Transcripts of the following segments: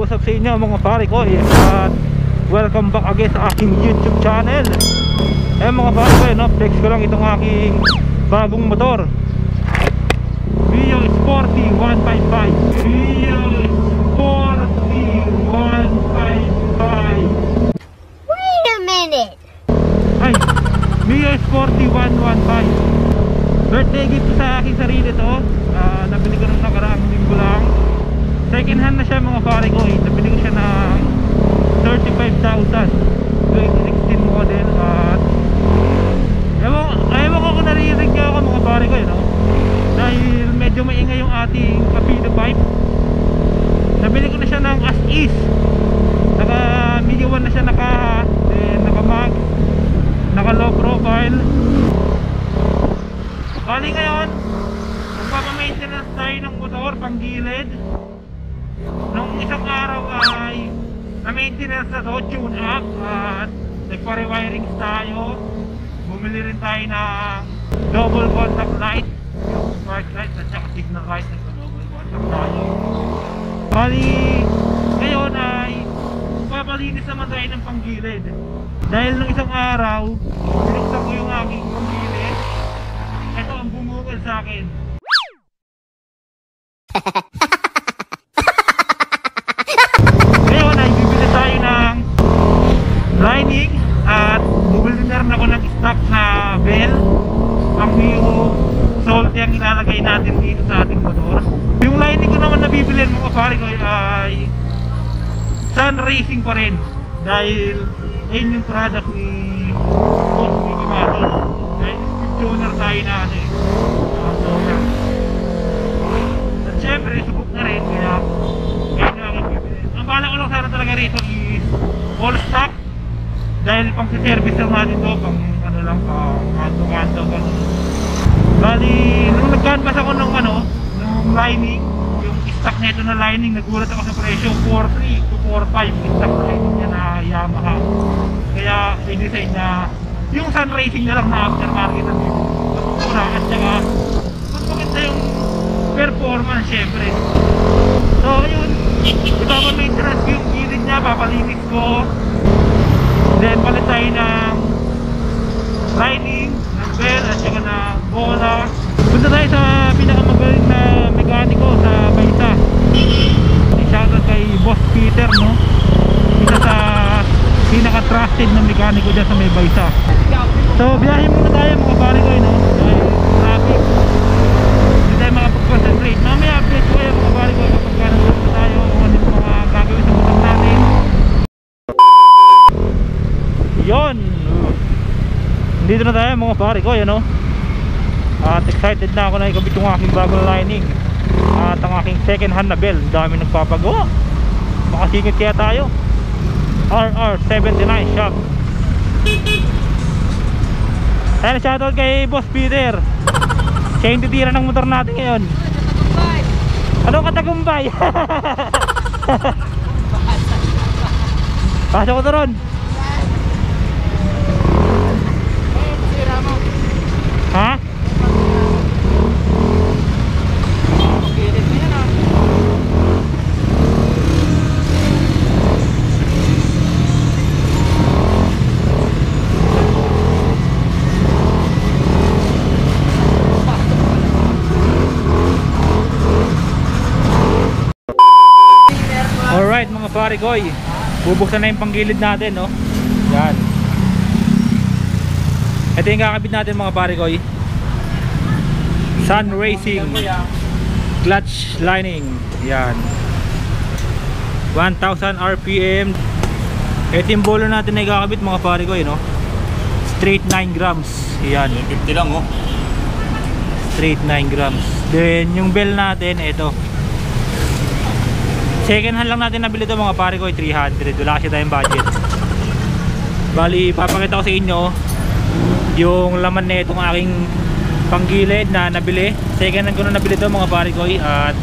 what's up sa inyo mga pare ko, at welcome back again sa aking YouTube channel. Mga pare ko, flex ko lang itong aking bagong motor, Mio Sporty 155. Mio Sporty 155. Wait a minute. Ay, Mio Sporty 115. Birthday gift ko sa aking sarili to. Nabili ko nung nakaraang linggo lang. Second hand na siya mga pare ko. Nabili ko siya ng 35,000, 2016 model. At ewan ko kung naririnig niyo ako mga pare ko, dahil medyo maingay yung ating Capino pipe. Nabili ko na siya ng as is. Naka medium 1 na siya, naka mag, naka low profile. Bali ngayon, magpapamaintenance tayo ng motor panggilid. Nung isang araw ay na-maintenance na to, tune up, at nagpa-rewirings tayo. Bumili rin tayo ng double contact light, yung spark light at saka signal light, nagpa-double contact tayo. Bali ngayon ay magpapalinis naman tayo ng panggilid. Dahil nung isang araw, binuksan ko yung aking panggilid. Ito ang bumukol sa akin. Ngayon ay bibili tayo ng lining at bumili na rin ako ng stock na bell, ang Mio Salty ang ilalagay natin dito sa ating motor. Yung lining ko naman na bibili mga pare ko ay Sun Racing pa rin, dahil yun yung product ni Boss Mickey Maton. Dahil tuner tayo na sobrang. At syempre subok na rin, kaya ngayon yung aking bibili. Ang bala ko lang sana talaga rito is all stock, dahil pang service lang natin to, pang ano lang, pang kanto-kanto. Bali nung nag-canvas ako nung nung lining, yung stock nito na lining, nagulat ako sa presyo. 4.3 to 4.5 stock lining niya na Yamaha. Kaya i-design na yung Sun Racing na lang na aftermarket ang mura, at saka mas maganda yung performance syempre. So yun, ipapamaintenance ko yung gilid niya, papalinis ko, then palit tayo ng lining, ng bell, at saka ng bola. Punta tayo sa pinakamagaling na mekaniko sa Baysa. Shoutout kay Boss Peter, isa sa pinaka-trusted na mekaniko dyan sa may Baysa. So biyahe muna tayo mga pare ko, dahil traffic, hindi tayo makapag-concentrate. Mamaya update ko kayo mga pare ko kapag nandun tayo kung ano yung mga gagawin sa motor natin. Yon, dito na tayo mga pare ko, at excited na ako na ikabit yung aking bagong lining at ang aking second hand na bell. Dami nagpapagawa, makasingit kaya tayo. RR79 shop. Ayan, shoutout kay Boss Peter. Siya yung titira ng motor natin ngayon. Ano katagumpay? Pasok ko to ron. Ha? Alright mga pare koy, bubuksan na yung panggilid natin, yan. Ito yung kakabit natin mga pare koy, Sun Racing clutch lining, yan, 1000 rpm. Ito yung bolo natin na ikakabit mga pare koy, straight 9 grams, yan, 50 lang straight 9 grams. Then yung bell natin, ito second hand lang natin nabili ito mga pare ko, 300. Wala kasi tayong budget. Bali papakita ko sa inyo yung laman na itong aking panggilid na nabili. Second hand ko na nabili ito mga pare ko, at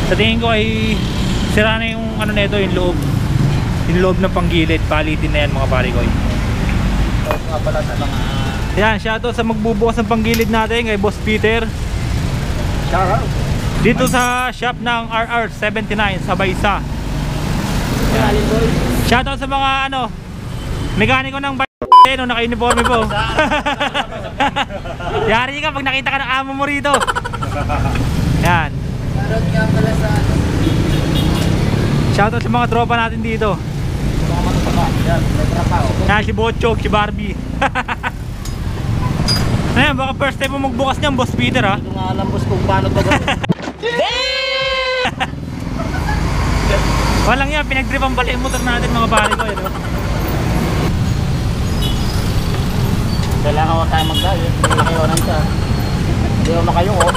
sa tingin ko ay sira na yung nito, yung loob ng panggilid. Palitin na yan mga pare ko. Yan, shoutout sa magbubukas ng panggilid natin kay Boss Peter. Shoutout dito sa shop ng RR79 sa Baysa. Shoutout sa mga ano, mekaniko ng no, naka-uniforme po. Yari ka pag nakita ka ng amo mo rito. Yan. Shoutout sa mga tropa natin dito. Yan, si Bochok, si Barbie. Ayan, baka first time mo magbukas niyan, Boss Peter, ha? Hindi ko nga alam, boss, kung paano ba gawin. Walang yan, pinag-dripan pala yung motor natin, mga pare ko, yun, Kailangan ko tayo mag-dive. Hindi na kayo nang siya. Hindi ko makayo, oh.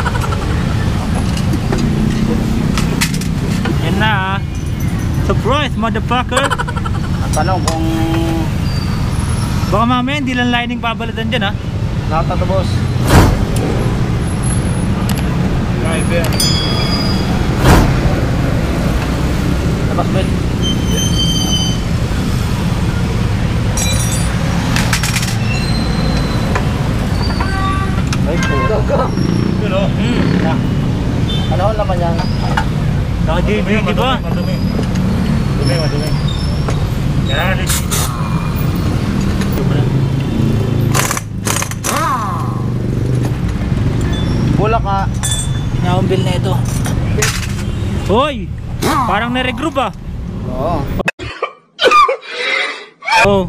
Yan na, ha? Surprise, motherfucker! Ang tanong kung Baka mamaya hindi lang lining pabalatan dyan, ha? nakata to, boss. Driver. Labas, Ben. Ay, po. Yun, o. Ano ang laman yan? Naka-JBT ba? Madumi. Yan, Bulak ka. Naumbil na ito. Hoy! Parang na-regroup, ah. Oo. Oh,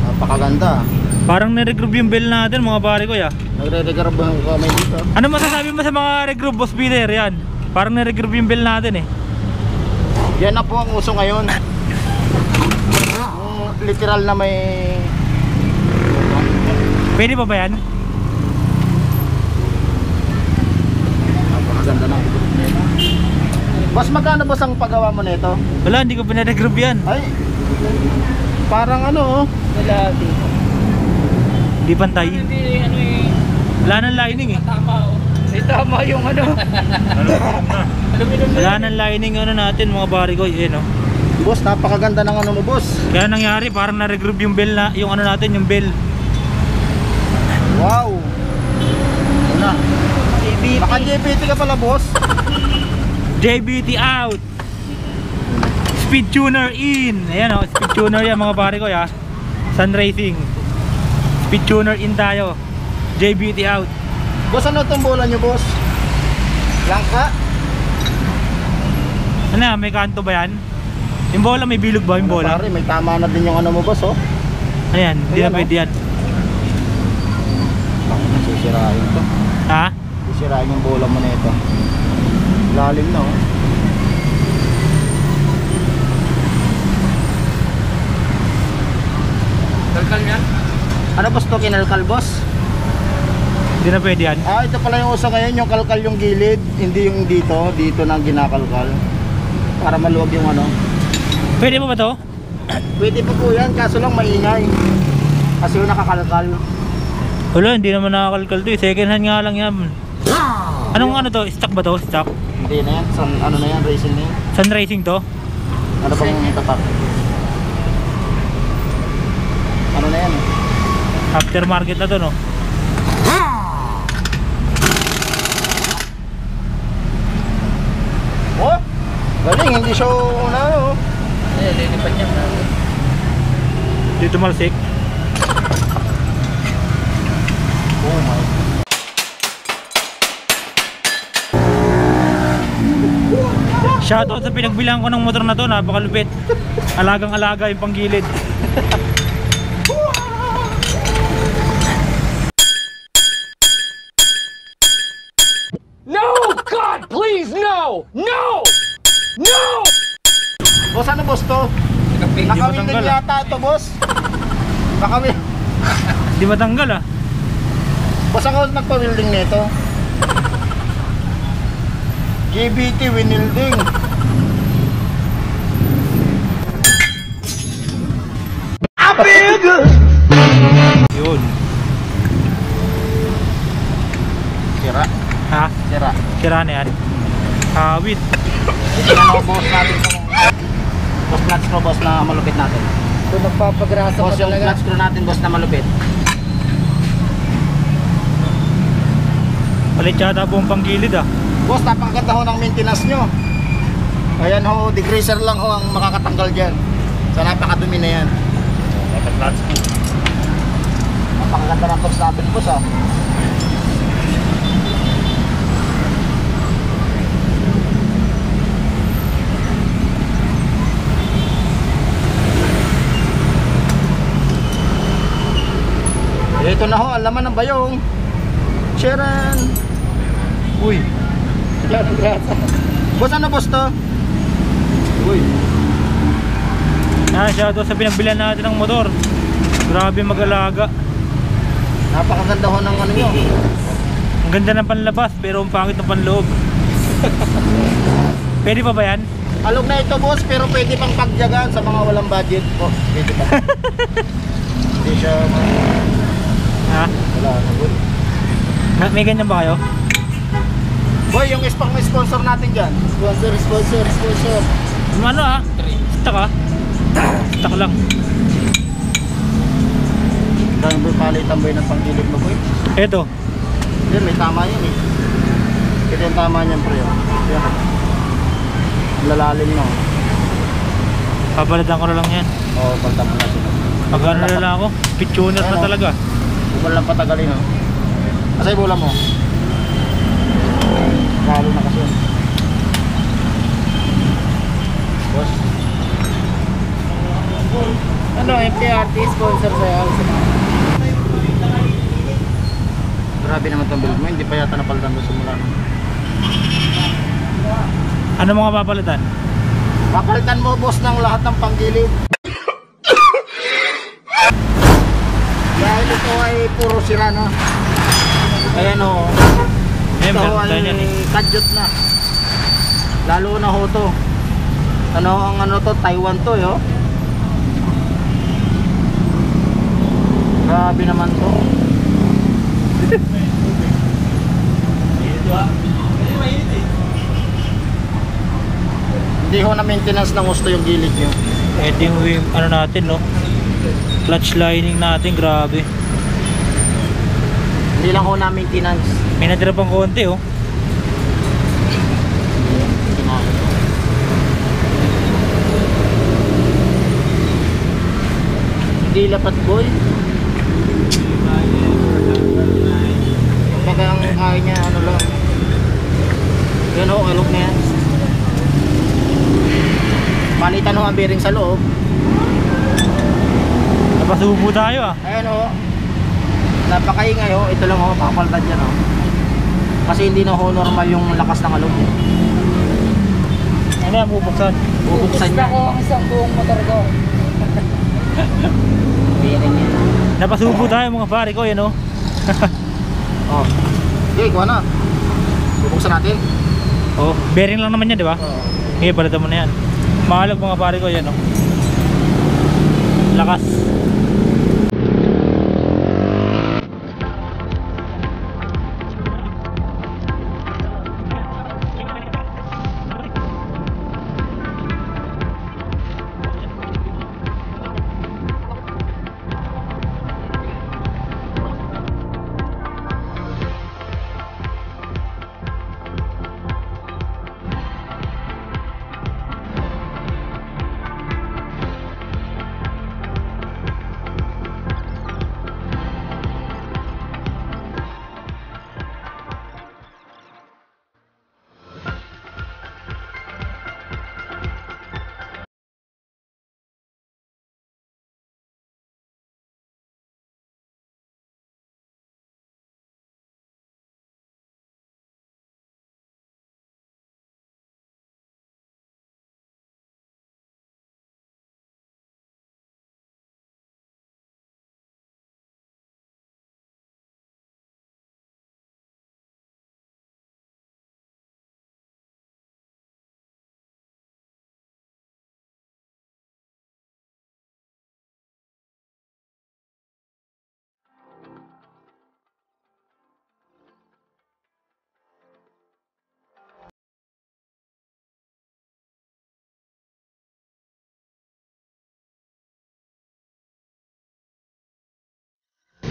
Napakaganda. parang na-regroup yung bell natin, mga pare ko, ya. Nagre-regarab ang kamay dito. Ano masasabi mo sa mga regroup, Boss Peter? Yan. Parang na-regroup yung bell natin, eh. Yan na po ang uso ngayon. Yung literal na may... Pwede pa ba yan? Napakaganda ng boss, magkano boss ang paggawa mo nito? Wala, hindi ko pina-regroup yan. Ay, parang ano, oh. Hindi pantay. Wala nang lining, eh. Tama yung ano. Wala nang lining ano natin, mga pare ko, eh, no? Boss, napakaganda ng ano mo, boss. Kaya nangyari, parang na-regroup yung bell na, yung ano natin, yung bell. Wow. Una. Baka JPT ka pala, boss. JBT out. Speed tuner in. Ayan, oh, speed tuner yan, mga pare ko, ya. Sun Racing. Speed tuner in tayo. JBT out. Boss, ano itong bola nyo, boss? Langka? Ano yan, may kanto ba yan? Yung bola, may bilog ba yung Ano, bola? pare, may tama na din yung ano mo, boss, oh. Ayan, hindi na Ayan, pwede yan. Sisirain to. Ha? Sisirain yung bola mo na ito. Lalim na, oh. Kalkal yan? Ano, boss, to? Kinalkal, boss? Hindi na pwede yan. Ah, ito pala yung uso ngayon, yung kalkal yung gilid, hindi yung dito, dito nang ginakalkal. Para maluwag yung ano. Pwede pa ba to? Pwede pa po yan, kaso lang maingay. Kasi yung nakakalkal. Wala, hindi naman nakakalkal to, eh. Second hand nga lang yan. Anong ano to? Stock ba to? Stock? Hindi na yan, ano na yan, racing na yan. Sun Racing to? Ano bang tatak? Ano na yan, eh? Aftermarket na to, no? Oh! Galing, hindi siya una, ano. Eh, lilipat niya. Dito malsik. Oh my. Shoutout sa pinagbilang ko ng motor na to, napakalupit. Alagang-alaga yung panggilid. No! God, please, no! No! No! Boss, ano, boss, to? Nakapig. Nakawin matanggal, din yata ito, boss. Nakawin. Hindi matanggal, ah. Boss, ako nagpa-welding nito. GBT winilding. Yun. Sira. Ha? Sira. Sira na yan. Hawit. Tingnan ako, boss natin kung boss clutch screw, boss, na malupit natin. Ito nagpapagrasa Boss, yung clutch screw natin, boss, na malupit. Palit yata buong panggilid, ah. Boss, napakaganda ho ng maintenance nyo. Ayan ho, degreaser lang ho ang makakatanggal dyan. Sa napakadumi na yan. Matag-clutch mo. Napakaganda ng tops natin boss ah. Ito na ho, ang laman ng bayong. Sharon. Uy. Boss, ano boss to? Uy. Yan, shoutout sa pinagbilihan natin ng motor. Grabe mag-alaga. Napakaganda ho ng ano nyo. Ang ganda ng panlabas pero ang pangit ng panloob. Pwede pa ba yan? Alog na ito boss, pero pwede pang pagyagaan sa mga walang budget. Oh, pwede pa. Hindi siya Ha? wala na good. May ganyan ba kayo? Boy, yung sponsor natin dyan. Sponsor. Ano ah? Stock ah? Stock lang. Dahil boy, palitan boy ng panggilid mo boy. Eto. Yan, may tama yan eh. Ito yung tama niyan pre. Yan. Lalalim no. Papalitan ko na lang yan. Oo, pagtama natin. Pag ano na lang ako, pittuner na talaga. Bukal lang patagalin no. Asay bola mo. Lalo na kasi yun. Boss. Ano, MTRT sponsor sa'yo? Grabe naman itong build mo. Hindi pa yata napalitan doon simula no. Ano mga papalitan? Papalitan mo boss ng lahat ng panggilid. Dahil ito ay puro sira no. Ayan o. Eh, Ito meron tayo ay yan eh. kadyot na. Lalo na ho to. Ano ang ano to? Taiwan to yo. Grabe naman to. Hindi ho na maintenance ng gusto yung gilid nyo. Ito yung ano natin no. Clutch lining natin, grabe. Hindi lang ho na maintenance. May natira pang konti oh. Hindi lapat boy. Kapag ang kaya niya ano lang. Yan ho, alok na yan. Palitan ho ang bearing sa loob. Napasubo tayo ah. Ayan ho. Napakaingay ho. Ito lang ho, papalitan dyan ho. Kasi hindi na ho normal yung lakas ng alog. Ano yan, bubuksan? Bubuksan Gusto niya. ko ang isang buong motor ko. Bearing niya. Napasubo tayo mga pare ko, yan oh. Oh. Okay, kuha na. Bubuksan natin. Oh, bearing lang naman yan, di ba? Oh. Okay, palitan mo na yan. Mahalag mga pare ko, yan oh. Lakas.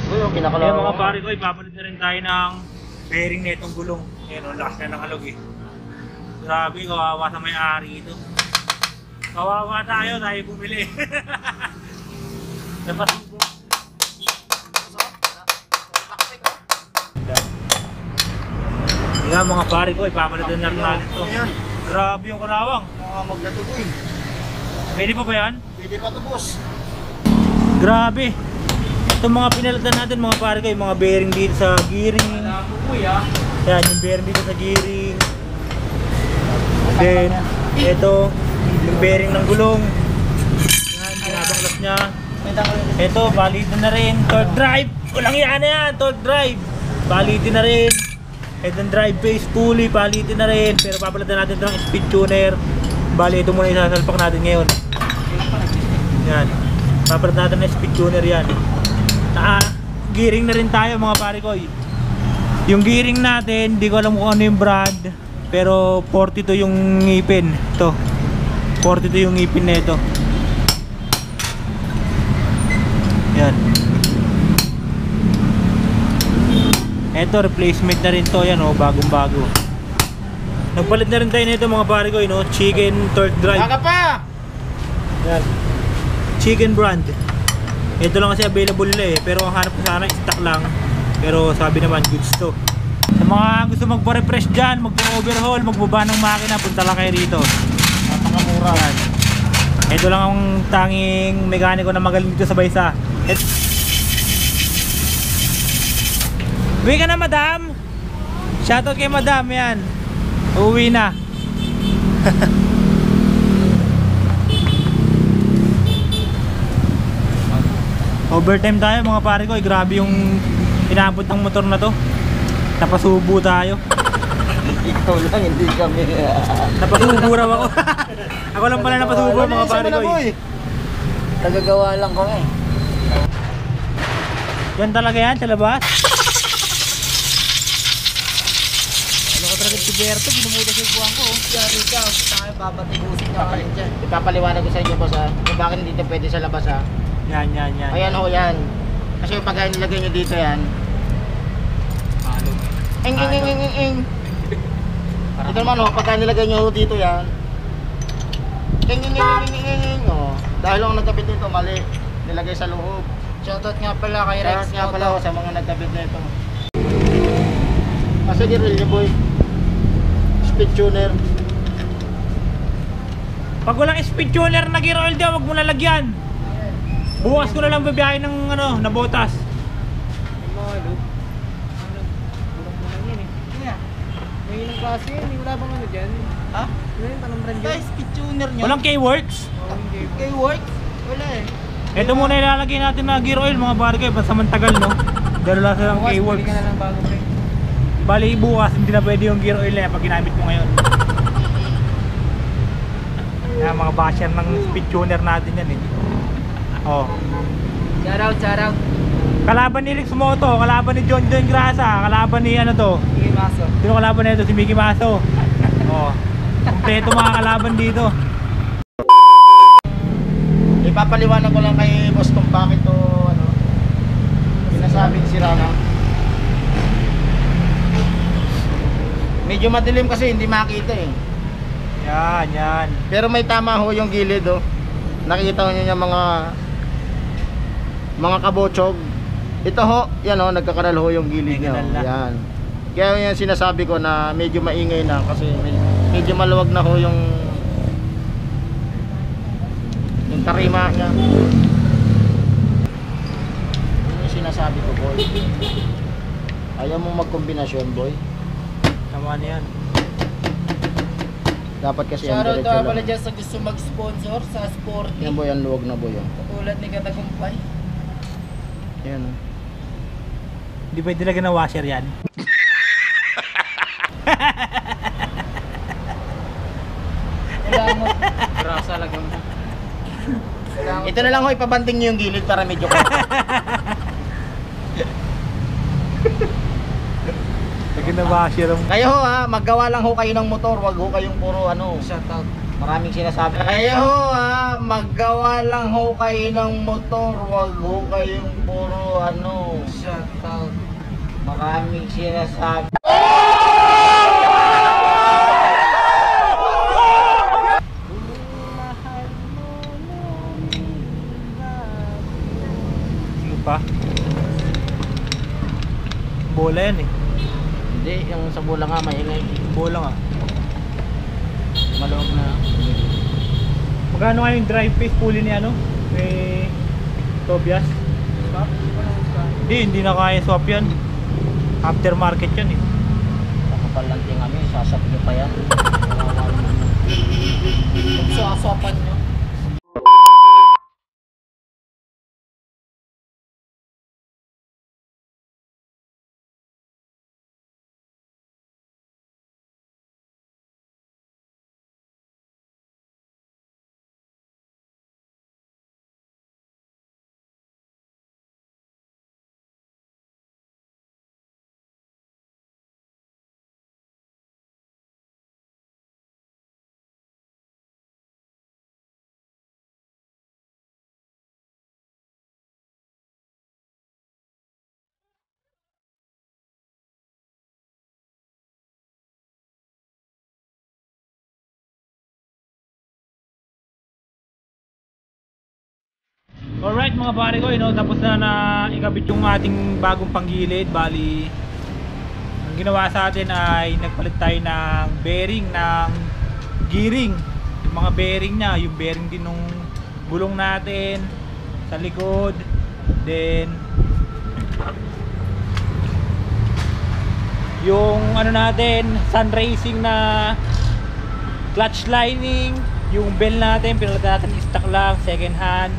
Kinakalawa. Kaya mga pare ko, ipapalit na rin tayo ng bearing na itong gulong. Ayan o, lakas na ng alog eh. So Grabe, kawawa sa may-ari ito. Kawawa tayo bumili. Napasubo. Nga mga pare ko, ipapalitan na natin ito. Grabe yung karawang. Magdatugoy. Pwede pa ba yan? Pwede pa to, boss. Grabe. Itong mga pinalitan natin mga pare ko, yung mga bearing dito sa gearing. Yan, yung bearing dito sa gearing. Then, ito, yung bearing ng gulong. Yan, pinabaklas niya. Ito, balitin na rin. Torque drive. Walang yan na yan, torque drive. Balitin na rin. Ito yung drive base pulley, balitin na rin. Pero papalitan natin ito ng speed tuner. Bali, ito muna isasalpak natin ngayon. Yan. Papalitan natin ng speed tuner yan. Gearing na rin tayo mga pare ko. Yung gearing natin, di ko alam kung ano yung brand. Pero 42 yung ngipin. Ito. 42 yung ngipin na ito. Yan. Ito, replacement na rin to. Yan o, bagong bago. Nagpalit na rin tayo nito mga pare ko, no? Chicken torque drive. Baka pa! Yan. Chicken brand. Ito lang kasi available nila eh. Pero ang hanap ko sana stock lang. Pero sabi naman goods to. Sa mga gusto magpa-refresh dyan, magpa-overhaul, magbaba ng makina, punta lang kayo rito. Napakamura. Yan. Ito lang ang tanging mekaniko na magaling dito sa Baysa. Uwi ka na madam. Shoutout kay madam yan. Uwi na. Overtime tayo mga pare ko, grabe yung inabot ng motor na to. Napasubo tayo. Ikaw lang, hindi kami. Napasubo raw ako. Ako lang pala napasubo mga pare ko. Tagagawa lang kami. Yan talaga yan sa labas. Ano ko talaga si Berto, binumutas yung buwan ko. Yari ka, tayo babatibusin ka kayo dyan. Ipapaliwanag ko sa inyo, boss, ha? Kung bakit hindi ito pwede sa labas, ha? Yan. Ayan ho, yan. Kasi pag nilagay nyo dito yan. Ing. Ito naman ho, pag nilagay nyo dito yan. Ing. Oh. Dahil lang nagkabit nito, mali. Nilagay sa loob. Shoutout nga pala kay Rex. Shoutout nga pala ho sa mga nagkabit nito. Kasi girl nyo, boy. Speed tuner. Pag walang speed tuner na gear oil daw, wag mo lalagyan. Bukas ko na lang babiyahin ng ano, na botas. May ilang klase yun, wala bang ano dyan? Ha? Ano yung tanong brand Guys, yun? speed tuner nyo. Walang K-Works. Kay work? Wala eh. Ito muna ilalagay natin na gear oil mga barkay, basta mantagal no. Dahil wala silang Bukas, bili K-Works. ka na lang bago pre. Bali bukas hindi na pwede yung gear oil na yan pag ginamit mo ngayon. Yan mga basher ng speed tuner natin yan eh. Oh. Shoutout. Kalaban ni Rex Moto, kalaban ni John Grasa, kalaban ni ano to. Sige maso. Sino kalaban nito? Si Mickey Maso. Oh. Kompleto mga kalaban dito. Ipapaliwanag ko lang kay boss kung bakit to ano sinasabing sira na. Medyo madilim kasi hindi makita eh. Yan. Pero may tama ho yung gilid oh. Nakikita niyo yung mga kabotsog. Ito ho, yan ho, nagkakaral ho yung gilid niya. Yan. Kaya yan sinasabi ko na medyo maingay na kasi medyo maluwag na ho yung tarima niya. Yun yung sinasabi ko, boy. Ayaw mong magkombinasyon, boy. Tama na yan. Dapat kasi ang Shoutout diretso nga pala lang. dyan sa gusto mag-sponsor sa Sporty. Yan boy, ang luwag na boy. Oh. Katulad ni Katagumpay. Yan. Oh. Hindi pwede talaga na washer yan. Kailangan mo. Grasa lang yung. Ito na lang ho, ipabanting nyo yung gilid para medyo ko. Lagi na washer ang... Kayo ho ha, maggawa lang ho kayo ng motor, wag ho kayong puro ano. Shoutout. Maraming sinasabi. Kayo ho ha, maggawa lang ho kayo ng motor, wag ho kayong puro ano. Shoutout. Maraming sinasabi. Bulang ah. Maluwag na. Magkano nga yung drive phase pulley ni ano? May Tobias? Hindi na kaya swap yan. Aftermarket yan eh. Nakapal lang din kami, sasap nyo pa yan. Kung suaswapan nyo. Alright mga pare ko, tapos na ikabit yung ating bagong panggilid. Bali, ang ginawa sa atin ay nagpalit tayo ng bearing ng gearing. Yung mga bearing nya, yung bearing din nung gulong natin sa likod. Then yung ano natin, sun racing na clutch lining. Yung bell natin, pinalitan natin stock lang, second hand.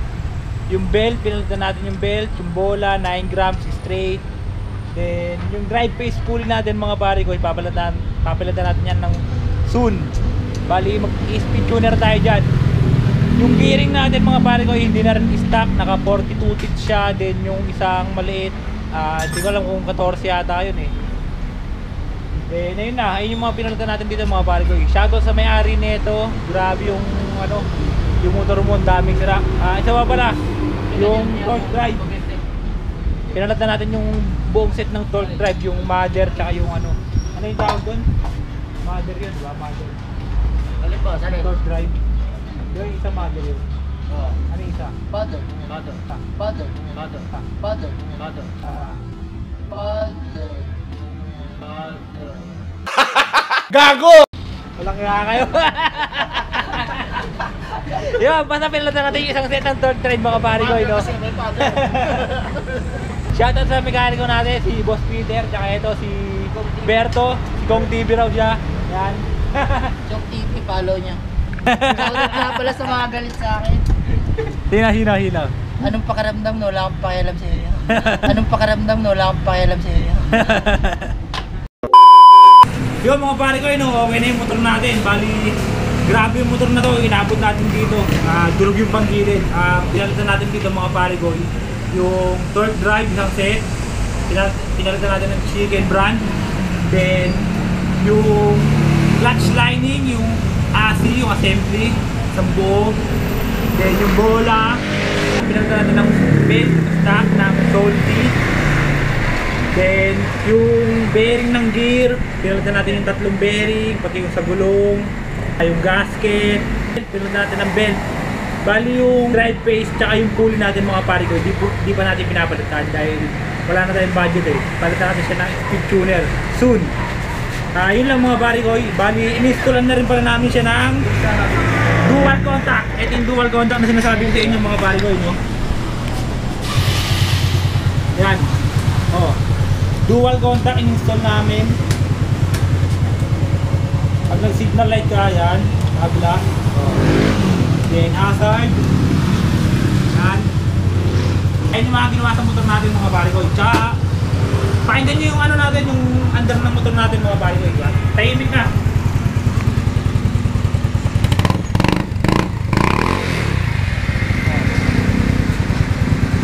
Yung belt, pinalitan natin yung belt, yung bola, 9 grams straight. Then, yung drive phase pulley natin mga pare ko, papalitan natin yan ng soon. Bali, mag-speed tuner tayo dyan. Yung gearing natin mga pare ko, hindi na rin stock, naka 42 teeth siya. Then, yung isang maliit, hindi ko alam kung 14 yata yun eh. Then, ayun na, ayun yung mga pinalitan natin dito mga pare ko. Shoutout sa may-ari nito, grabe yung ano, yung motor mo, ang daming sira. Isa pa pala, yung torque drive. Pinalitan natin yung buong set ng torque drive, yung mother tsaka yung ano yung tawag doon? Mother yun, diba? Mother. Alin ba? Sali? Torque drive. Yung isa mother yun. Oo. Ano yung isa? Father. Father. Father. Father. Father. Father. Father. Father. Gago! Walang kaya kayo. Yun, basta pinalitan natin yung isang set ng torque drive mga pare ko, no? Shoutout sa mekaniko natin, si Boss Peter, tsaka ito si Berto, si Kong TV raw siya. Yan. Chok TV, follow niya. Shoutout nga pala sa mga galit sa akin. Hina. Anong pakiramdam no? Wala akong pakialam sa inyo. Anong pakiramdam no? Wala akong pakialam sa inyo. Yun mga pare ko, okay na yung motor natin. Bali, grabe yung motor na to, inabot natin dito. Durog yung panggilid. Pinalitan natin dito mga pare ko, yung torque drive, isang set. Pinalitan natin ng chicken brand. Then, yung clutch lining, yung AC, yung assembly, isang buo. Then, yung bola. Pinalitan natin ng belt, stock, ng salty. Then, yung bearing ng gear, pinalitan natin yung tatlong bearing, pati yung sa gulong, yung gasket, pinalitan natin ng belt. Bali yung drive phase, tsaka yung pulley natin mga pare ko, di pa natin pinapalitan dahil wala na tayong budget eh. Palitan natin siya ng speed tuner soon. Yun lang mga pare ko, bali in-installan na rin pala namin siya ng dual contact. Ito yung dual contact na sinasabi ko sa inyo mga pare ko, yan. Dual contact in-install namin. Pag nag-signal light ka, yan, kabila. Then hazard. Yan. Ayun yung mga ginawa sa motor natin mga pare ko. Tsaka, pakinggan nyo yung ano natin, yung under ng motor natin mga pare ko. Yan. Tahimik na.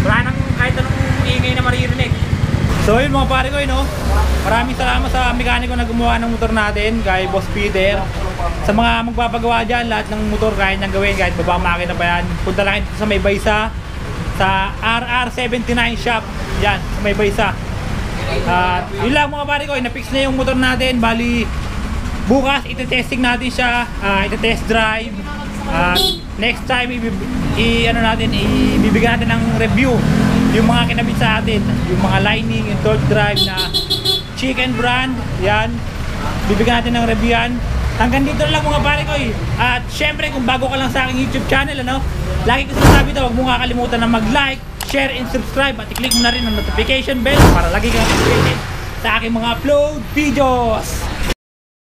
Wala nang kahit anong ingay na maririnig. So yun mga pare ko, maraming salamat sa mekaniko na gumawa ng motor natin, kay Boss Peter. Sa mga magpapagawa dyan, lahat ng motor kaya niyang gawin, kahit babang makina pa yan. Punta lang ito sa May Baysa, sa RR79 shop, yan, sa May Baysa. Yun lang mga pare ko, na-fix na yung motor natin. Bali, bukas iti-testing natin siya, iti-test drive. Next time, ibibigyan natin ng review yung mga kinabit sa atin, yung mga lining, yung torque drive na chicken brand, yan. bibigyan natin ng review yan. Hanggang dito na lang mga pare ko eh. At syempre kung bago ka lang sa aking YouTube channel, ano, lagi ko sinasabi ito, huwag mo nga kalimutan na mag-like, share, and subscribe. At i-click mo na rin ang notification bell para lagi kang updated sa aking mga upload videos.